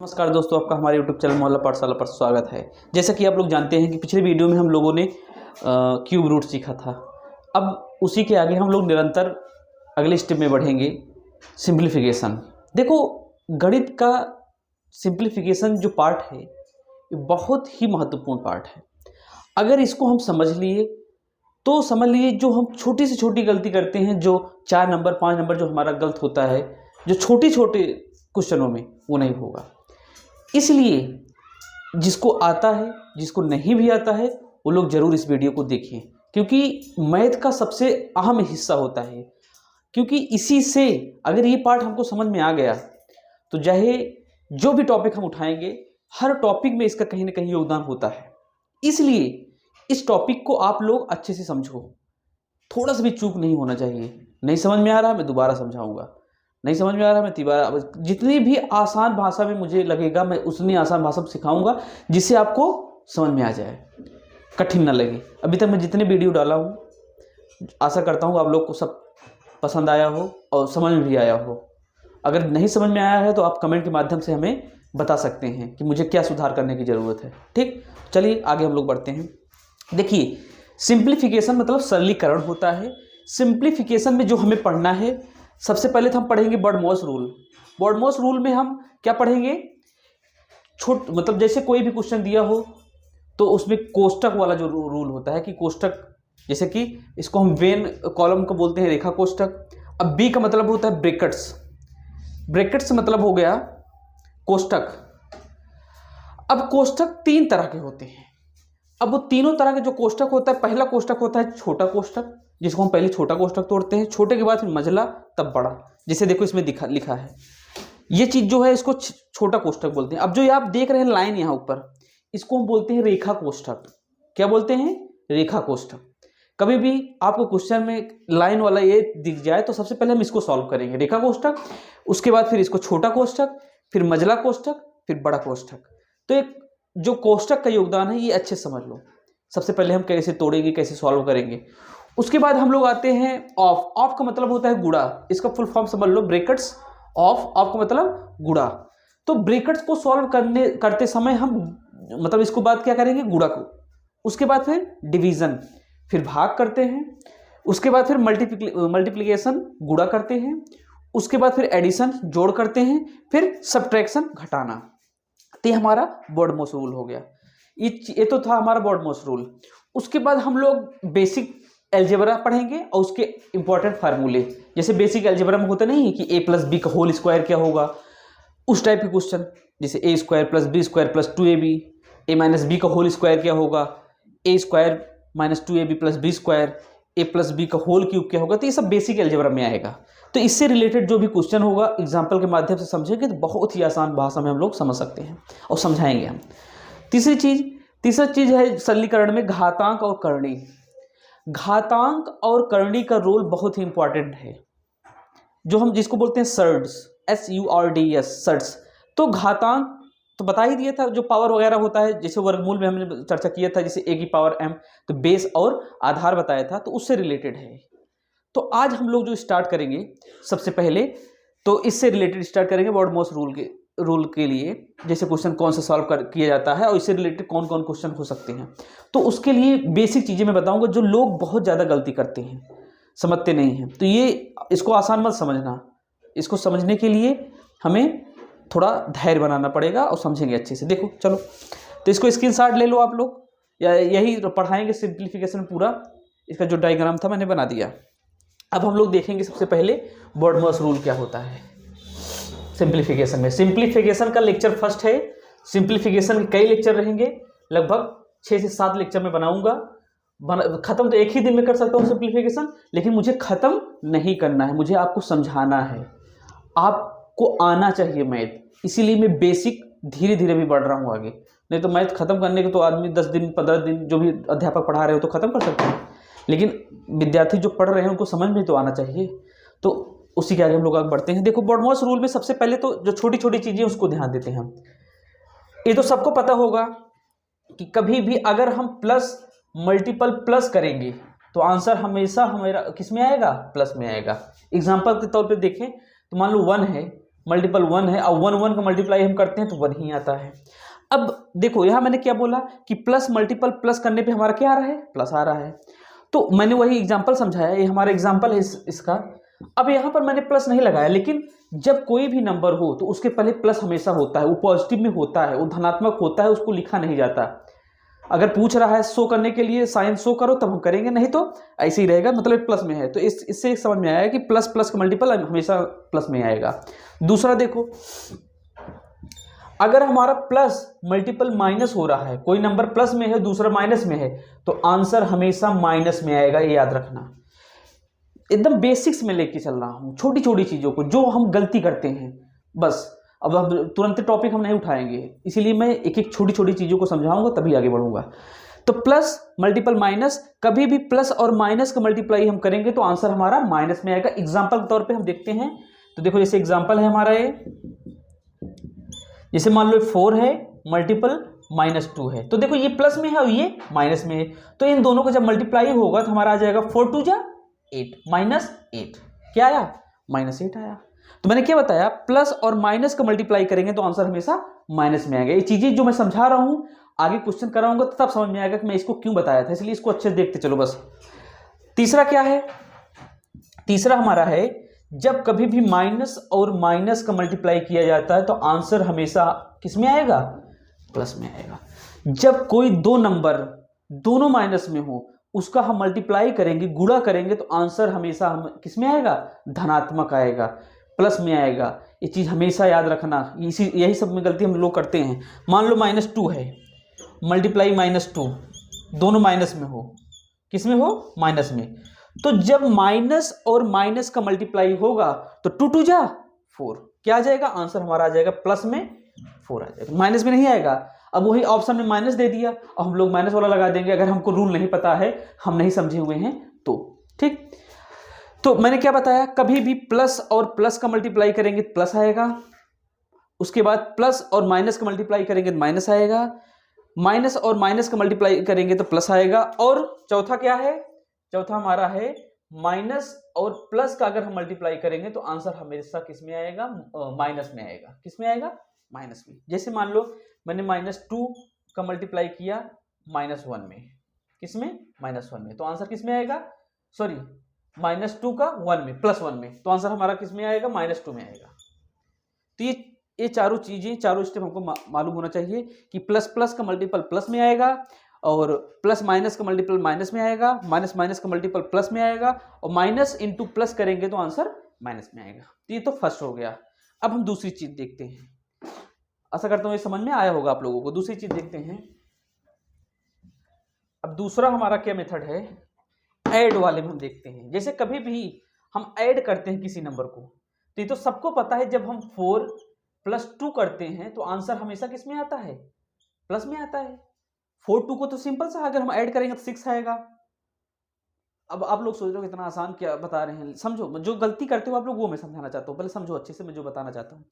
नमस्कार दोस्तों, आपका हमारे YouTube चैनल मोहल्ला पाठशाला पर स्वागत है। जैसा कि आप लोग जानते हैं कि पिछले वीडियो में हम लोगों ने क्यूब रूट सीखा था। अब उसी के आगे हम लोग निरंतर अगले स्टेप में बढ़ेंगे, सिंप्लीफिकेशन। देखो, गणित का सिंप्लीफिकेशन जो पार्ट है ये बहुत ही महत्वपूर्ण पार्ट है। अगर इसको हम समझ लिए तो समझ लीजिए जो हम छोटी से छोटी गलती करते हैं, जो 4 नंबर 5 नंबर जो हमारा गलत होता है, जो छोटे छोटे क्वेश्चनों में, वो नहीं होगा। इसलिए जिसको आता है, जिसको नहीं भी आता है, वो लोग ज़रूर इस वीडियो को देखें, क्योंकि मैथ का सबसे अहम हिस्सा होता है। क्योंकि इसी से अगर ये पार्ट हमको समझ में आ गया तो चाहे जो भी टॉपिक हम उठाएंगे, हर टॉपिक में इसका कहीं ना कहीं योगदान होता है। इसलिए इस टॉपिक को आप लोग अच्छे से समझो, थोड़ा सा भी चूक नहीं होना चाहिए। नहीं समझ में आ रहा मैं दोबारा समझाऊंगा, नहीं समझ में आ रहा मैं तिबारा, जितनी भी आसान भाषा में मुझे लगेगा मैं उतनी आसान भाषा में सिखाऊंगा जिससे आपको समझ में आ जाए, कठिन ना लगे। अभी तक मैं जितने वीडियो डाला हूँ, आशा करता हूँ आप लोग को सब पसंद आया हो और समझ में भी आया हो। अगर नहीं समझ में आया है तो आप कमेंट के माध्यम से हमें बता सकते हैं कि मुझे क्या सुधार करने की ज़रूरत है। ठीक, चलिए आगे हम लोग बढ़ते हैं। देखिए, सिंप्लीफिकेशन मतलब सरलीकरण होता है। सिंप्लीफिकेशन में जो हमें पढ़ना है, सबसे पहले तो हम पढ़ेंगे बर्डमॉस रूल। बर्डमॉस रूल में हम क्या पढ़ेंगे, मतलब जैसे कोई भी क्वेश्चन दिया हो तो उसमें कोष्टक वाला जो रूल होता है कि कोष्टक, जैसे कि इसको हम वेन कॉलम को बोलते हैं, रेखा कोष्टक। अब बी का मतलब होता है ब्रैकेट्स, ब्रैकेट्स मतलब हो गया कोष्टक। अब कोष्टक 3 तरह के होते हैं। अब वो तीनों तरह के जो कोष्टक होता है, पहला कोष्टक होता है छोटा कोष्टक, जिसको हम पहले छोटा कोष्टक तोड़ते हैं, छोटे के बाद फिर मझला, तब बड़ा। जैसे देखो इसमें लिखा है, ये चीज जो है इसको छोटा कोष्टक बोलते हैं। अब जो ये आप देख रहे हैं लाइन यहाँ ऊपर, इसको हम बोलते हैं रेखा कोष्टक। क्या बोलते हैं? रेखा कोष्टक। कभी भी आपको क्वेश्चन में लाइन वाला ये दिख जाए तो सबसे पहले हम इसको सॉल्व करेंगे, रेखा कोष्टक। उसके बाद फिर इसको छोटा कोष्टक, फिर मझला कोष्टक, फिर बड़ा कोष्टक। तो एक जो कोष्टक का योगदान है ये अच्छे समझ लो। सबसे पहले हम कैसे तोड़ेंगे, कैसे सॉल्व करेंगे। उसके बाद हम लोग आते हैं ऑफ। ऑफ का मतलब होता है गुणा। इसका फुल फॉर्म समझ लो, ब्रैकेट्स ऑफ। ऑफ का मतलब गुणा। तो ब्रैकेट्स को सॉल्व करते समय हम मतलब इसको बाद क्या करेंगे, गुणा को। उसके बाद फिर डिवीजन, फिर भाग करते हैं। उसके बाद फिर मल्टीप्लिकेशन, गुणा करते हैं। उसके बाद फिर एडिशन, जोड़ करते हैं। फिर सब्ट्रैक्शन, घटाना। तो ये हमारा बर्डमॉस रूल हो गया। ये तो था हमारा बर्डमॉस रूल। उसके बाद हम लोग बेसिक अलजेब्रा पढ़ेंगे और उसके इंपॉर्टेंट फार्मूले। जैसे बेसिक अलजेब्रा में होता नहीं है कि a प्लस बी का होल स्क्वायर क्या होगा, उस टाइप के क्वेश्चन। जैसे a square plus B square plus 2ab, a minus B का होल स्क्वायर क्या होगा, a square minus 2ab plus B square, a plus B का होल क्यूब क्या होगा। तो ये सब बेसिक अलजेब्रा में आएगा। तो इससे रिलेटेड जो भी क्वेश्चन होगा, एग्जाम्पल के माध्यम से समझेंगे तो बहुत ही आसान भाषा में हम लोग समझ सकते हैं और समझाएंगे हम। तीसरा चीज है सरलीकरण में घातांक और करणी। घातांक और करणी का रोल बहुत ही इंपॉर्टेंट है, जो हम जिसको बोलते हैं सर्ड्स, SURDS, सर्ड्स। तो घातांक तो बता ही दिया था, जो पावर वगैरह होता है, जैसे वर्गमूल में हमने चर्चा किया था, जैसे a की पावर m, तो बेस और आधार बताया था, तो उससे रिलेटेड है। तो आज हम लोग जो स्टार्ट करेंगे, सबसे पहले तो इससे रिलेटेड स्टार्ट करेंगे बर्डमॉस रूल के लिए, जैसे क्वेश्चन कौन सा सॉल्व किया जाता है और इससे रिलेटेड कौन कौन क्वेश्चन हो सकते हैं। तो उसके लिए बेसिक चीज़ें मैं बताऊंगा जो लोग बहुत ज़्यादा गलती करते हैं, समझते नहीं हैं। तो ये इसको आसान मत समझना, इसको समझने के लिए हमें थोड़ा धैर्य बनाना पड़ेगा और समझेंगे अच्छे से। देखो चलो, तो इसको स्क्रीनशॉट ले लो आप लोग, या यही पढ़ाएंगे सिंप्लीफिकेशन पूरा। इसका जो डायग्राम था मैंने बना दिया। अब हम लोग देखेंगे सबसे पहले बर्डमॉस रूल क्या होता है सिंप्लीफिकेशन में। सिंप्लीफिकेशन का लेक्चर फर्स्ट है। सिंप्लीफिकेशन के कई लेक्चर रहेंगे, लगभग 6 से 7 लेक्चर में बनाऊंगा। खत्म तो एक ही दिन में कर सकता हूँ सिंप्लीफिकेशन, लेकिन मुझे खत्म नहीं करना है, मुझे आपको समझाना है, आपको आना चाहिए मैथ। इसीलिए मैं बेसिक धीरे धीरे भी बढ़ रहा हूँ आगे। नहीं तो मैथ खत्म करने के तो आदमी 10 दिन 15 दिन, जो भी अध्यापक पढ़ा रहे हो तो खत्म कर सकते हैं, लेकिन विद्यार्थी जो पढ़ रहे हैं उनको समझ में तो आना चाहिए। तो उसी के आगे हम लोग आगे बढ़ते हैं। देखो, बर्डमॉस रूल में सबसे पहले तो जो छोटी छोटी चीज़ें उसको ध्यान देते हैं हम। ये तो सबको पता होगा कि कभी भी अगर हम प्लस मल्टीपल प्लस करेंगे तो आंसर हमेशा हमारा किस में आएगा, प्लस में आएगा। एग्जाम्पल के तौर पे देखें तो मान लो 1 है, मल्टीपल 1 है, अब 1 1 का मल्टीप्लाई हम करते हैं तो 1 ही आता है। अब देखो यहाँ मैंने क्या बोला कि प्लस मल्टीपल प्लस करने पे हमारा क्या आ रहा है, प्लस आ रहा है। तो मैंने वही एग्जांपल समझाया, ये हमारा एग्जांपल है इसका। अब यहाँ पर मैंने प्लस नहीं लगाया, लेकिन जब कोई भी नंबर हो तो उसके पहले प्लस हमेशा होता है, वो पॉजिटिव में होता है, वो धनात्मक होता है, उसको लिखा नहीं जाता। अगर पूछ रहा है शो करने के लिए साइन शो करो तब हम करेंगे, नहीं तो ऐसे ही रहेगा, मतलब प्लस में है। तो इससे समझ में आया कि प्लस प्लस का मल्टीपल हमेशा प्लस में आएगा। दूसरा देखो, अगर हमारा प्लस मल्टीपल माइनस हो रहा है, कोई नंबर प्लस में है दूसरा माइनस में है, तो आंसर हमेशा माइनस में आएगा, ये याद रखना। एकदम बेसिक्स में लेके चल रहा हूं, छोटी छोटी चीजों को जो हम गलती करते हैं बस। अब हम तुरंत टॉपिक हम नहीं उठाएंगे, इसीलिए मैं एक एक छोटी छोटी चीजों को समझाऊंगा तभी आगे बढ़ूंगा। तो प्लस मल्टीपल माइनस, कभी भी प्लस और माइनस का मल्टीप्लाई हम करेंगे तो आंसर हमारा माइनस में आएगा। एग्जाम्पल के तौर पे हम देखते हैं, तो देखो जैसे एग्जाम्पल है हमारा ये, जैसे मान लो 4 है मल्टीपल -2 है, तो देखो ये प्लस में है और ये माइनस में है, तो इन दोनों का जब मल्टीप्लाई होगा तो हमारा आ जाएगा 4 2 जा 8 -8, क्या आया, -8 आया। तो मैंने क्या बताया, प्लस और माइनस का मल्टीप्लाई करेंगे तो आंसर हमेशा माइनस में आएगा। ये चीजें जो मैं समझा रहा हूं आगे क्वेश्चन कराऊंगा तो तब समझ में आएगा कि मैं इसको क्यों बताया था, इसलिए इसको अच्छे से देखते चलो बस। तीसरा क्या है, तीसरा हमारा है जब कभी भी माइनस और माइनस का मल्टीप्लाई किया जाता है तो आंसर हमेशा किस में आएगा, प्लस में आएगा। जब कोई दो नंबर दोनों माइनस में हो उसका हम मल्टीप्लाई करेंगे, गुणा करेंगे, तो आंसर हमेशा हम किस में आएगा, धनात्मक आएगा, प्लस में आएगा। ये चीज हमेशा याद रखना, यही सब में गलती हम लोग करते हैं। मान लो -2 है, मल्टीप्लाई -2, दोनों माइनस में हो, किस में हो, माइनस में। तो जब माइनस और माइनस का मल्टीप्लाई होगा तो 2 2 जा 4, क्या आ जाएगा, आंसर हमारा आ जाएगा प्लस में 4 आ जाएगा, माइनस में नहीं आएगा। अब वही ऑप्शन में माइनस दे दिया और हम लोग माइनस वाला लगा देंगे, अगर हमको रूल नहीं पता है, हम नहीं समझे हुए हैं तो। ठीक, तो मैंने क्या बताया, कभी भी प्लस और प्लस का मल्टीप्लाई करेंगे तो प्लस आएगा, उसके बाद प्लस और माइनस का मल्टीप्लाई करेंगे तो माइनस आएगा, माइनस और माइनस का मल्टीप्लाई करेंगे तो प्लस आएगा, और चौथा क्या है, चौथा हमारा है माइनस और प्लस का अगर हम मल्टीप्लाई करेंगे तो आंसर हमेशा किस में आएगा, माइनस में आएगा। किस में आएगा, माइनस में। जैसे मान लो मैंने -2 का मल्टीप्लाई किया -1 में, किस में, -1 में, तो आंसर किस में आएगा, सॉरी -2 का 1 में, +1 में, तो आंसर हमारा किस में आएगा, -2 में आएगा। तो ये चारों चीजें, चारों स्टेप हमको मालूम होना चाहिए कि प्लस प्लस का मल्टीपल प्लस में आएगा, और प्लस माइनस का मल्टीपल माइनस में आएगा, माइनस माइनस का मल्टीपल प्लस में आएगा, और माइनस इंटू प्लस करेंगे तो आंसर माइनस में आएगा। तो ये तो फर्स्ट हो गया। अब हम दूसरी चीज देखते हैं, आशा करता हूं ये समझ में आया होगा आप लोगों को। दूसरी चीज देखते हैं। अब दूसरा हमारा क्या मेथड है, ऐड वाले में हम देखते हैं। जैसे कभी भी हम ऐड करते हैं किसी नंबर को, तो ये तो सबको पता है, जब हम 4 + 2 करते हैं तो आंसर हमेशा किस में आता है, प्लस में आता है। 4 2 को तो सिंपल सा, अगर हम ऐड करेंगे तो 6 आएगा। अब आप लोग सोच रहे हो इतना आसान क्या बता रहे हैं, समझो, जो गलती करते हो आप लोग वो मैं समझाना चाहता हूँ, पहले समझो अच्छे से मैं जो बताना चाहता हूँ।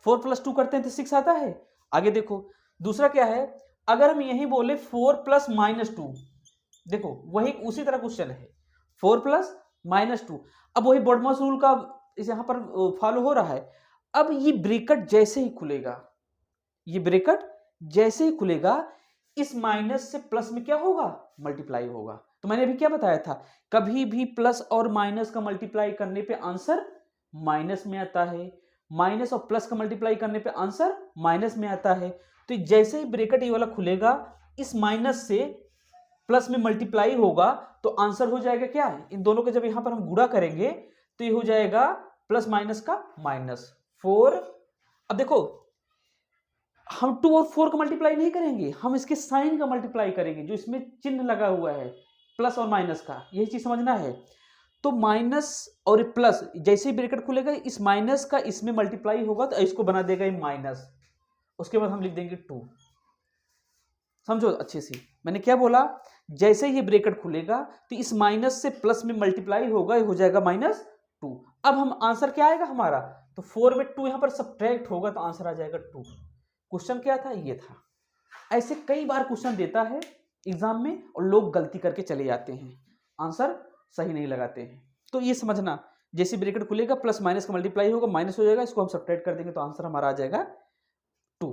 4 + 2 करते हैं तो 6 आता है। आगे देखो दूसरा क्या है, अगर हम यही बोले 4 + -2, देखो वही उसी तरह क्वेश्चन है, 4 + -2। अब वही बॉडमॉस रूल का इस यहाँ पर फॉलो हो रहा है। अब ये ब्रैकेट जैसे ही खुलेगा, ये ब्रैकेट जैसे ही खुलेगा, इस माइनस से प्लस में क्या होगा, मल्टीप्लाई होगा। तो मैंने अभी क्या बताया था, कभी भी प्लस और माइनस का मल्टीप्लाई करने पे आंसर माइनस में आता है, माइनस और प्लस का मल्टीप्लाई करने पे आंसर माइनस में आता है। तो जैसे ही ब्रैकेट ये वाला खुलेगा, इस माइनस से प्लस में मल्टीप्लाई होगा तो आंसर हो जाएगा क्या, इन दोनों के जब यहां पर हम गुणा करेंगे तो ये हो जाएगा प्लस माइनस का -4। अब देखो हम 2 और 4 का मल्टीप्लाई नहीं करेंगे, हम इसके साइन का मल्टीप्लाई करेंगे, जो इसमें चिन्ह लगा हुआ है प्लस और माइनस का, यही चीज समझना है। तो माइनस और प्लस जैसे ही ब्रैकेट खुलेगा, इस माइनस का इसमें मल्टीप्लाई होगा तो इसको बना देगा ये माइनस, उसके बाद हम लिख देंगे 2। समझो अच्छे से मैंने क्या बोला, जैसे ही ब्रैकेट खुलेगा तो इस माइनस से प्लस में मल्टीप्लाई होगा, ये हो जाएगा -2। अब हम आंसर क्या आएगा हमारा, तो 4 में 2 यहां पर सब्ट्रैक्ट होगा तो आंसर आ जाएगा 2। क्वेश्चन क्या था, ये था। ऐसे कई बार क्वेश्चन देता है एग्जाम में और लोग गलती करके चले जाते हैं, आंसर सही नहीं लगाते हैं। तो ये समझना जैसे ब्रैकेट खुलेगा प्लस माइनस का मल्टीप्लाई होगा, माइनस हो जाएगा, इसको हम सब्ट्रैक्ट कर देंगे तो आंसर हमारा आ जाएगा 2।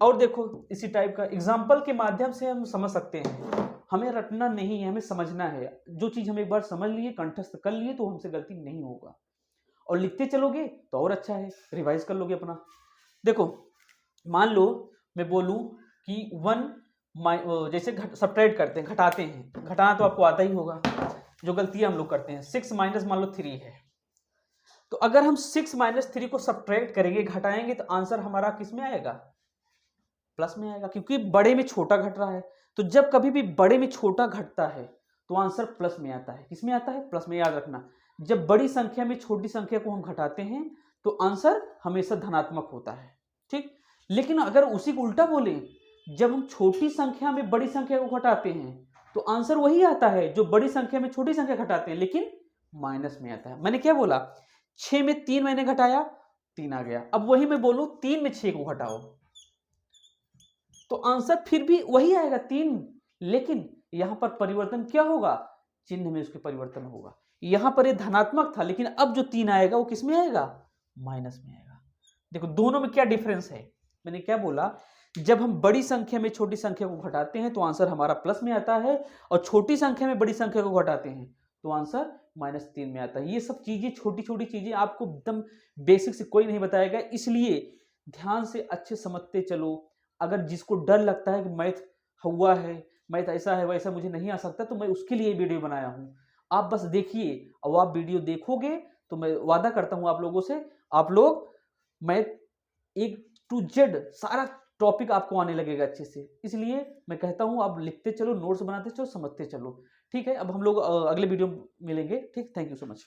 और देखो इसी टाइप का एग्जाम्पल के माध्यम से हम समझ सकते हैं, हमें रटना नहीं है, हमें समझना है। जो चीज हम एक बार समझ लिए, कंठस्थ कर लिए, तो हमसे गलती नहीं होगा। और लिखते चलोगे तो और अच्छा है, रिवाइज कर लोगे अपना। देखो मान लो मैं बोलूं कि 1 जैसे सब्ट्रैक्ट करते हैं, घटाते हैं, घटाना तो आपको आता ही होगा, जो गलतियां हम लोग करते हैं। 6 माइनस मान लो 3 है, तो अगर हम 6 माइनस 3 को सब्ट्रैक्ट करेंगे, घटाएंगे, तो आंसर हमारा किस में आएगा? प्लस में आएगा, क्योंकि बड़े में छोटा घट रहा है। तो जब कभी भी बड़े में छोटा घटता है तो आंसर प्लस में आता है। किस में आता है? प्लस में। याद रखना, जब बड़ी संख्या में छोटी संख्या को हम घटाते हैं तो आंसर हमेशा धनात्मक होता है, ठीक। लेकिन अगर उसी को उल्टा बोले, जब हम छोटी संख्या में बड़ी संख्या को घटाते हैं तो आंसर वही आता है जो बड़ी संख्या में छोटी संख्या घटाते हैं, लेकिन माइनस में आता है। मैंने क्या बोला? 6 में 3 मैंने घटाया, 3 आ गया। अब वही मैं बोलूं 3 में 6 को घटाओ तो आंसर फिर भी वही आएगा 3, लेकिन यहां पर परिवर्तन क्या होगा? चिन्ह में उसके परिवर्तन होगा। यहां पर ये धनात्मक था, लेकिन अब जो 3 आएगा वो किस में आएगा? माइनस में आएगा। देखो दोनों में क्या डिफरेंस है। मैंने क्या बोला? जब हम बड़ी संख्या में छोटी संख्या को घटाते हैं तो आंसर हमारा प्लस में आता है, और छोटी संख्या में बड़ी संख्या को घटाते हैं तो आंसर -3 में आता है। ये सब चीजें, छोटी छोटी चीजें आपको एकदम बेसिक से कोई नहीं बताएगा, इसलिए ध्यान से अच्छे समझते चलो। अगर जिसको डर लगता है कि मैथ हुआ है, मैथ ऐसा है वैसा मुझे नहीं आ सकता, तो मैं उसके लिए वीडियो बनाया हूं। आप बस देखिए, और आप वीडियो देखोगे तो मैं वादा करता हूं आप लोगों से, आप लोग मैथ A to Z सारा टॉपिक आपको आने लगेगा अच्छे से। इसलिए मैं कहता हूं आप लिखते चलो, नोट्स बनाते चलो, समझते चलो। ठीक है, अब हम लोग अगले वीडियो में मिलेंगे। ठीक, थैंक यू सो मच।